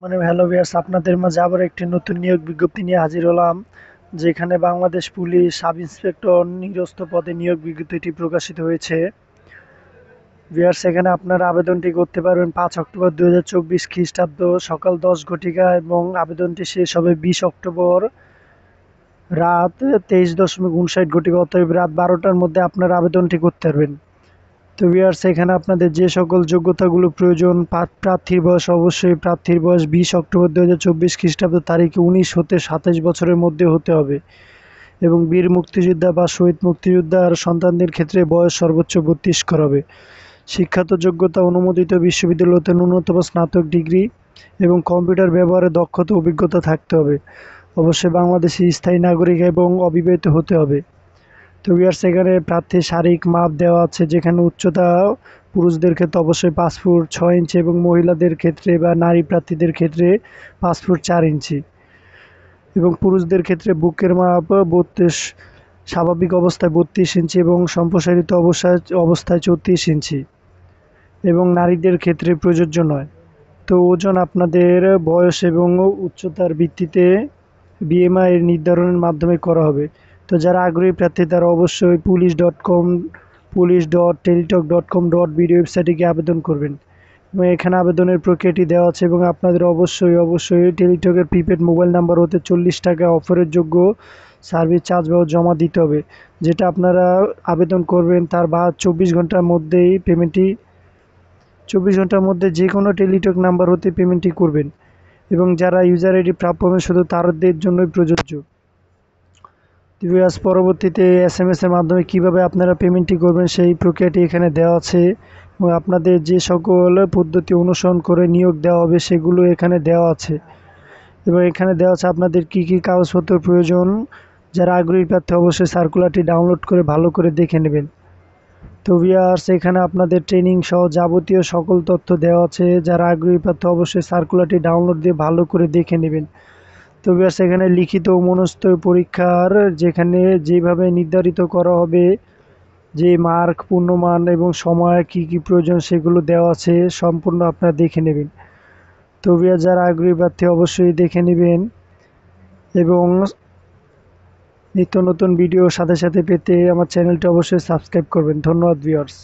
Hello viewers, আপনাদের মাঝে আবার একটি নতুন নিয়োগ বিজ্ঞপ্তি নিয়ে হাজির হলাম। যেখানে বাংলাদেশ পুলিশ সাব ইন্সপেক্টর নিরস্ত পদে নিয়োগ বিজ্ঞপ্তিটি প্রকাশিত হয়েছে। ভিউয়ার্স, এখানে আপনারা আবেদনটি করতে পারবেন 5 অক্টোবর 2024 খ্রিস্টাব্দ সকাল 10 ঘটিকা এবং আবেদনটি শেষ হবে 20 অক্টোবর রাত 23:59 ঘটিকা, অতএব রাত 12টার মধ্যে আপনারা আবেদনটি করতে পারবেন। তো ভিউয়ার্স, এখানে আপনাদের যে সকল যোগ্যতাগুলো প্রয়োজন, প্রার্থীর বয়স, অবশ্যই প্রার্থীর বয়স 20 অক্টোবর 2024 খ্রিস্টাব্দ তারিখে 19 হতে 27 বছরের মধ্যে হতে হবে এবং বীর মুক্তিযোদ্ধা বা শহীদ মুক্তিযোদ্ধার সন্তানদের ক্ষেত্রে বয়স সর্বোচ্চ 32 করা হবে। শিক্ষাত যোগ্যতা অনুমোদিত বিশ্ববিদ্যালয় হতে ন্যূনতম স্নাতক ডিগ্রি এবং কম্পিউটার ব্যবহারে দক্ষতা অভিজ্ঞতা থাকতে হবে। অবশ্যই বাংলাদেশি স্থায়ী নাগরিক এবং অবিবাহিত হতে হবে। তো ভিউয়ার্স, এখানে প্রার্থীর শারীরিক মাপ দেওয়া আছে, যেখানে উচ্চতা পুরুষদের ক্ষেত্রে অবশ্যই 5 ফুট 6 ইঞ্চি এবং মহিলাদের ক্ষেত্রে বা নারী প্রার্থীদের ক্ষেত্রে 5 ফুট 4 ইঞ্চি এবং পুরুষদের ক্ষেত্রে বুকের মাপ 32, স্বাভাবিক অবস্থায় 32 ইঞ্চি এবং সম্প্রসারিত অবস্থায় 34 ইঞ্চি এবং নারীদের ক্ষেত্রে প্রযোজ্য নয়। তো ওজন আপনাদের বয়স এবং উচ্চতার ভিত্তিতে বিএমআই এর নির্ধারণের মাধ্যমে করা হবে। তো যারা আগ্রহী প্রার্থী তারা অবশ্যই police.teletalk.com.bd ওয়েবসাইটে গিয়ে আবেদন করবেন এবং এখানে আবেদনের প্রক্রিয়াটি দেওয়া আছে এবং আপনাদের অবশ্যই টেলিটকের প্রিপেড মোবাইল নাম্বার হতে 40 টাকা অফারের যোগ্য সার্ভিস চার্জ বাবদ জমা দিতে হবে, যেটা আপনারা আবেদন করবেন তার 24 ঘন্টার মধ্যেই পেমেন্টটি 24 ঘন্টার মধ্যে যে কোনো টেলিটক নাম্বার হতে পেমেন্টটি করবেন এবং যারা ইউজার আইডি প্রাপ্য হবে শুধু তাদের জন্যই প্রযোজ্য। পরবর্তীতে SMS এর মাধ্যমে কিভাবে আপনারা পেমেন্টটি করবেন সেই প্রক্রিয়াটি এখানে দেওয়া আছে এবং আপনাদের যে সকল পদ্ধতি অনুসরণ করে নিয়োগ দেওয়া হবে সেগুলো এখানে দেওয়া আছে এবং এখানে দেওয়া আছে আপনাদের কি কি কাগজপত্র প্রয়োজন। যারা আগ্রহী প্রার্থী অবশ্যই সার্কুলারটি ডাউনলোড করে ভালো করে দেখে নেবেন। তো ভিউয়ার্স, এখানে আপনাদের ট্রেনিং সহ যাবতীয় সকল তথ্য দেওয়া আছে। যারা আগ্রহী প্রার্থী অবশ্যই সার্কুলারটি ডাউনলোড দিয়ে ভালো করে দেখে নেবেন। তো ভিউয়ার্স, এখানে লিখিত ও মনস্থ পরীক্ষার যেখানে যেভাবে নির্ধারিত করা হবে যে মার্ক, পূর্ণমান এবং সময় কি কি প্রয়োজন সেগুলো দেওয়া আছে, সম্পূর্ণ আপনারা দেখে নেবেন। তো ভিউয়ার্স, যারা আগ্রহী প্রার্থী অবশ্যই দেখে নেবেন এবং নিত্য নতুন ভিডিও সাথে সাথে পেতে আমার চ্যানেলটি অবশ্যই সাবস্ক্রাইব করবেন। ধন্যবাদ ভিউয়ার্স।